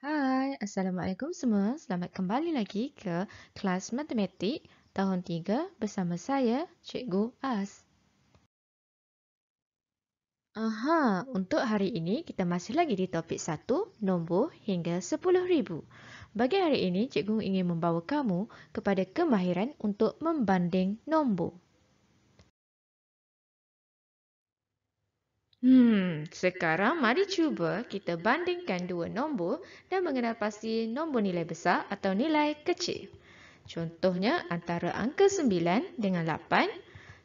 Hai, Assalamualaikum semua. Selamat kembali lagi ke kelas matematik tahun 3 bersama saya, Cikgu As. Untuk hari ini kita masih lagi di topik 1, nombor hingga 10,000. Bagi hari ini, Cikgu ingin membawa kamu kepada kemahiran untuk membanding nombor. Sekarang mari cuba kita bandingkan dua nombor dan mengenal pasti nombor nilai besar atau nilai kecil. Contohnya antara angka 9 dengan 8,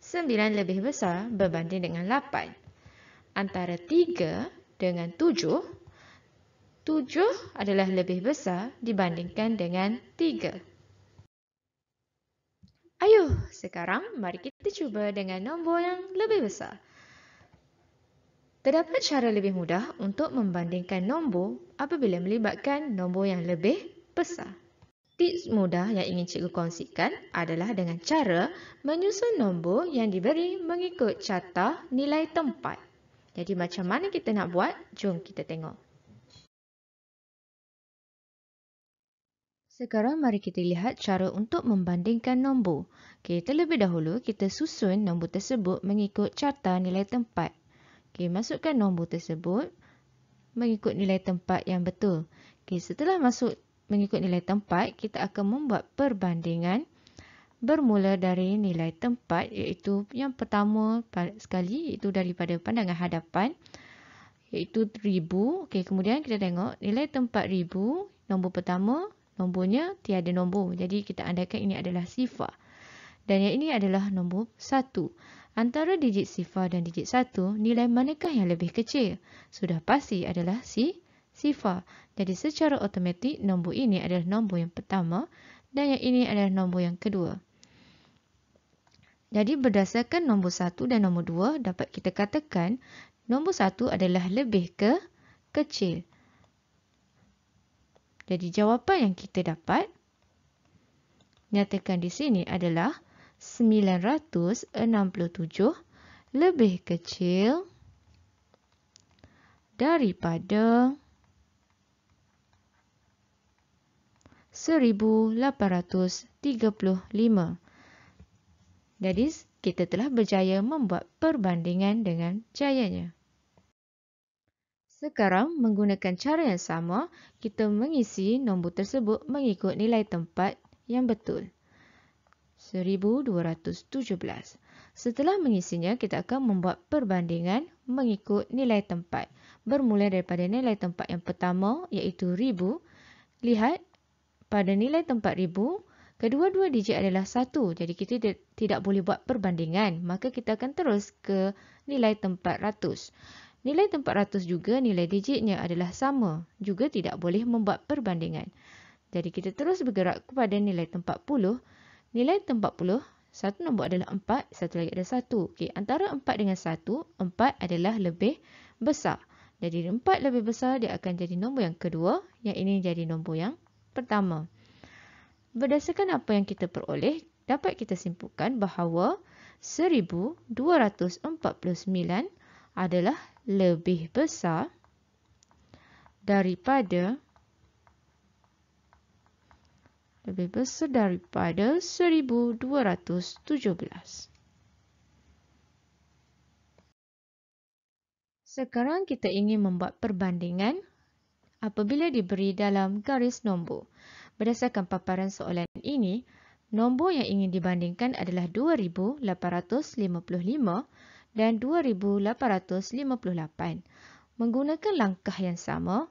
9 lebih besar berbanding dengan 8. Antara 3 dengan 7, 7 adalah lebih besar dibandingkan dengan 3. Ayuh, sekarang mari kita cuba dengan nombor yang lebih besar. Terdapat cara lebih mudah untuk membandingkan nombor apabila melibatkan nombor yang lebih besar. Tips mudah yang ingin cikgu kongsikan adalah dengan cara menyusun nombor yang diberi mengikut carta nilai tempat. Jadi macam mana kita nak buat? Jom kita tengok. Sekarang mari kita lihat cara untuk membandingkan nombor. Terlebih dahulu kita susun nombor tersebut mengikut carta nilai tempat. Masukkan nombor tersebut mengikut nilai tempat yang betul. Setelah masuk mengikut nilai tempat, kita akan membuat perbandingan bermula dari nilai tempat, iaitu yang pertama sekali iaitu daripada pandangan hadapan, iaitu 1000. Kemudian kita tengok nilai tempat 1000, nombor pertama, nombornya tiada nombor. Jadi kita andaikan ini adalah sifar. Dan yang ini adalah nombor 1. Antara digit sifar dan digit 1, nilai manakah yang lebih kecil? Sudah pasti adalah sifar. Jadi secara automatik nombor ini adalah nombor yang pertama dan yang ini adalah nombor yang kedua. Jadi berdasarkan nombor 1 dan nombor 2, dapat kita katakan nombor 1 adalah lebih kecil. Jadi jawapan yang kita dapat nyatakan di sini adalah 967 lebih kecil daripada 1835. Jadi kita telah berjaya membuat perbandingan dengan jayanya. Sekarang menggunakan cara yang sama, kita mengisi nombor tersebut mengikut nilai tempat yang betul. 1217. Setelah mengisinya, kita akan membuat perbandingan mengikut nilai tempat. Bermula daripada nilai tempat yang pertama, iaitu 1000. Lihat, pada nilai tempat 1000, kedua-dua digit adalah 1. Jadi kita tidak boleh buat perbandingan. Maka kita akan terus ke nilai tempat ratus. Nilai tempat ratus juga nilai digitnya adalah sama. Juga tidak boleh membuat perbandingan. Jadi kita terus bergerak kepada nilai tempat puluh. Nilai tempat puluh, satu nombor adalah 4, satu lagi ada 1. Antara 4 dengan 1, 4 adalah lebih besar. Jadi 4 lebih besar, dia akan jadi nombor yang kedua. Yang ini jadi nombor yang pertama. Berdasarkan apa yang kita peroleh, dapat kita simpulkan bahawa 1249 adalah lebih besar daripada 1217. Sekarang kita ingin membuat perbandingan apabila diberi dalam garis nombor. Berdasarkan paparan soalan ini, nombor yang ingin dibandingkan adalah 2855 dan 2858. Menggunakan langkah yang sama,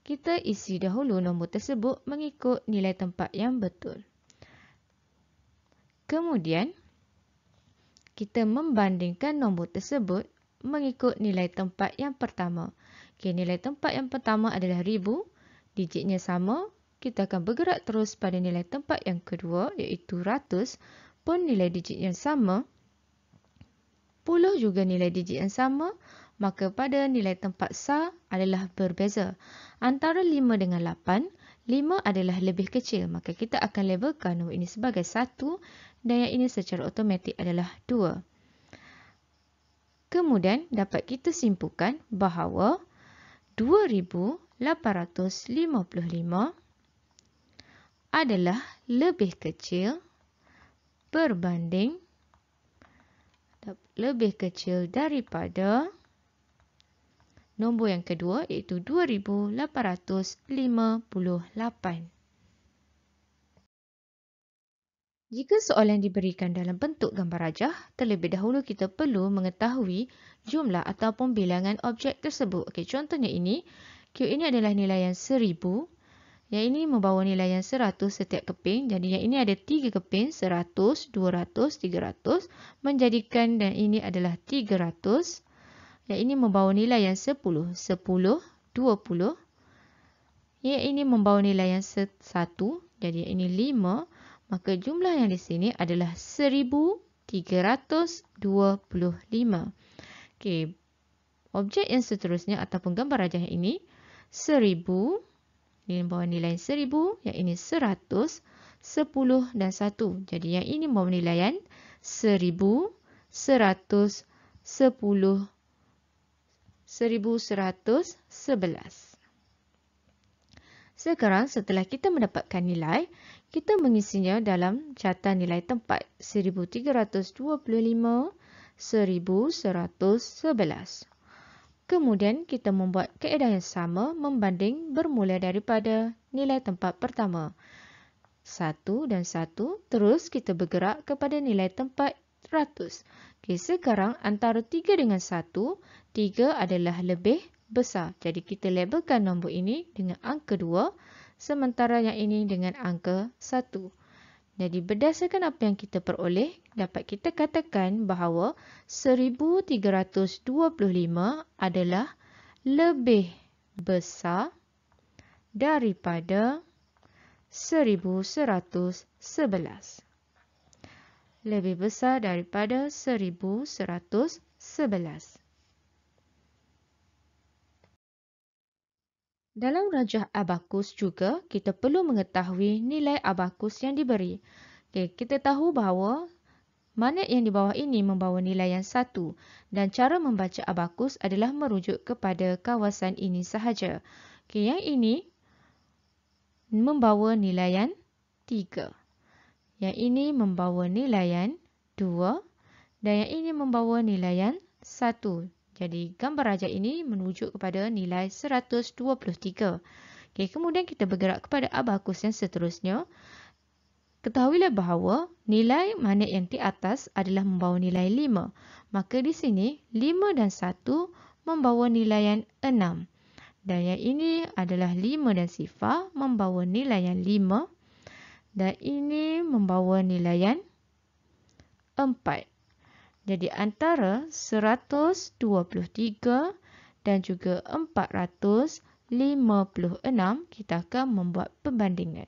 kita isi dahulu nombor tersebut mengikut nilai tempat yang betul. Kemudian, kita membandingkan nombor tersebut mengikut nilai tempat yang pertama. Nilai tempat yang pertama adalah 1000, digitnya sama. Kita akan bergerak terus pada nilai tempat yang kedua, iaitu ratus, pun nilai digit yang sama. Puluh juga nilai digit yang sama, maka pada nilai tempat sah adalah berbeza. Antara 5 dengan 8, 5 adalah lebih kecil, maka kita akan labelkan nombor ini sebagai 1 dan yang ini secara automatik adalah 2. Kemudian dapat kita simpulkan bahawa 2855 adalah lebih kecil berbanding daripada nombor yang kedua iaitu 2,858. Jika soalan diberikan dalam bentuk gambar rajah, terlebih dahulu kita perlu mengetahui jumlah ataupun bilangan objek tersebut. Okey, contohnya ini, Q ini adalah nilai yang 1000, yang ini membawa nilai yang 100 setiap keping. Jadi yang ini ada 3 keping, 100, 200, 300, menjadikan dan ini adalah 300. Yang ini membawa nilai yang 10, 10, 20. Yang ini membawa nilai yang 1, jadi yang ini 5. Maka jumlah yang di sini adalah 1325. Okey. Objek yang seterusnya ataupun gambar rajah ini 1000, ini membawa nilai 1000, yang ini 100, 10 dan 1. Jadi yang ini membawa nilai 1000, 100, 10, 1111. Sekarang setelah kita mendapatkan nilai, kita mengisinya dalam catatan nilai tempat 1325, 1111. Kemudian kita membuat kaedah yang sama membanding bermula daripada nilai tempat pertama 1 dan 1, terus kita bergerak kepada nilai tempat 100. Okey, sekarang antara 3 dengan 1, 3 adalah lebih besar. Jadi kita labelkan nombor ini dengan angka 2, sementara yang ini dengan angka 1. Jadi berdasarkan apa yang kita peroleh, dapat kita katakan bahawa 1325 adalah lebih besar daripada 1111. Lebih besar daripada 1111. Dalam rajah abakus juga, kita perlu mengetahui nilai abakus yang diberi. Okay, kita tahu bahawa manet yang di bawah ini membawa nilai yang 1 dan cara membaca abakus adalah merujuk kepada kawasan ini sahaja. Okay, yang ini membawa nilai yang 3. Yang ini membawa nilai yang 2 dan yang ini membawa nilai yang 1. Jadi gambar rajah ini menuju kepada nilai 123. Okey, kemudian kita bergerak kepada abakus yang seterusnya. Ketahuilah bahawa nilai manet yang di atas adalah membawa nilai 5. Maka di sini 5 dan 1 membawa nilai yang 6. Dan yang ini adalah 5 dan sifar membawa nilai yang 5. Dan ini membawa nilai yang 4. Jadi antara 123 dan juga 456 kita akan membuat perbandingan.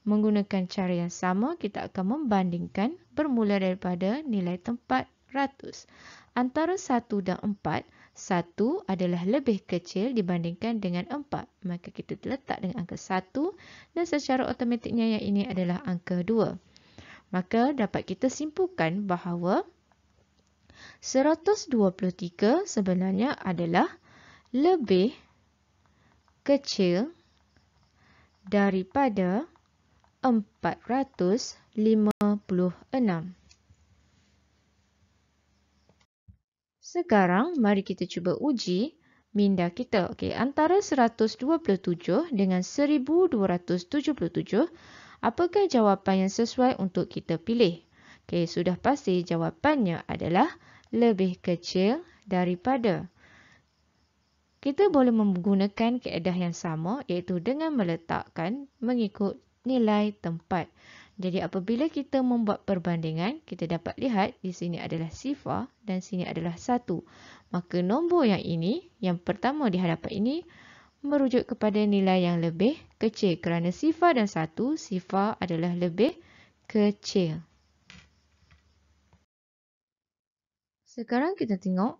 Menggunakan cara yang sama, kita akan membandingkan bermula daripada nilai tempat ratus. Antara 1 dan 4, 1 adalah lebih kecil dibandingkan dengan 4. Maka kita letak dengan angka 1 dan secara automatiknya yang ini adalah angka 2. Maka dapat kita simpulkan bahawa 123 sebenarnya adalah lebih kecil daripada 456. Sekarang mari kita cuba uji minda kita. Okey, antara 127 dengan 1277, apakah jawapan yang sesuai untuk kita pilih? Okey, sudah pasti jawapannya adalah lebih kecil daripada. Kita boleh menggunakan kaedah yang sama iaitu dengan meletakkan mengikut nilai tempat. Jadi apabila kita membuat perbandingan, kita dapat lihat di sini adalah sifar dan sini adalah 1. Maka nombor yang ini, yang pertama di hadapan ini, merujuk kepada nilai yang lebih kecil kerana sifar dan 1, sifar adalah lebih kecil. Sekarang kita tengok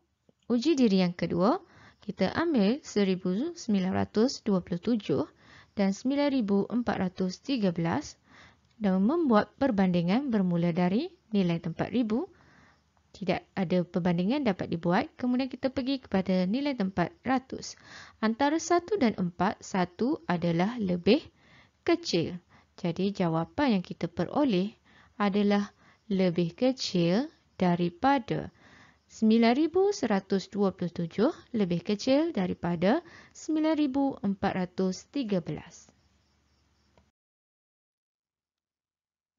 uji diri yang kedua. Kita ambil 1927 dan 9413 dan membuat perbandingan bermula dari nilai tempat 1000 tidak ada perbandingan dapat dibuat. Kemudian kita pergi kepada nilai tempat ratus. Antara 1 dan 4, 1 adalah lebih kecil. Jadi jawapan yang kita peroleh adalah lebih kecil daripada 9,127 lebih kecil daripada 9,413.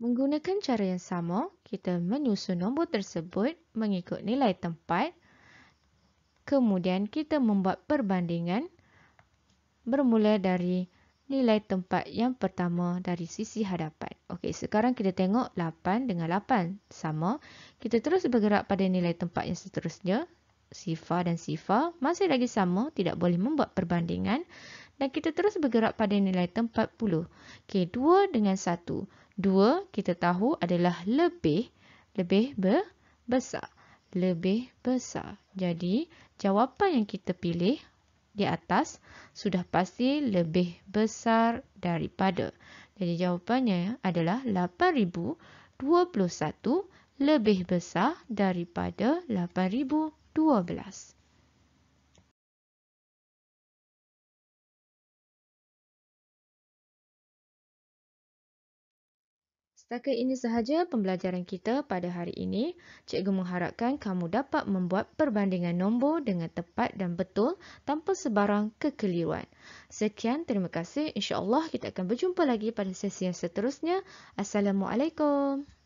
Menggunakan cara yang sama, kita menyusun nombor tersebut mengikut nilai tempat. Kemudian kita membuat perbandingan bermula dari nilai tempat yang pertama dari sisi hadapan. Okey, sekarang kita tengok 8 dengan 8 sama. Kita terus bergerak pada nilai tempat yang seterusnya. Sifar dan sifar masih lagi sama, tidak boleh membuat perbandingan. Dan kita terus bergerak pada nilai tempat puluh. Okey, 2 dengan 1. 2 kita tahu adalah lebih besar. Lebih besar. Jadi, jawapan yang kita pilih di atas sudah pasti lebih besar daripada. Jadi, jawapannya adalah 8,021 lebih besar daripada 8,012. Setakat ini sahaja pembelajaran kita pada hari ini. Cikgu mengharapkan kamu dapat membuat perbandingan nombor dengan tepat dan betul tanpa sebarang kekeliruan. Sekian, terima kasih. InsyaAllah kita akan berjumpa lagi pada sesi yang seterusnya. Assalamualaikum.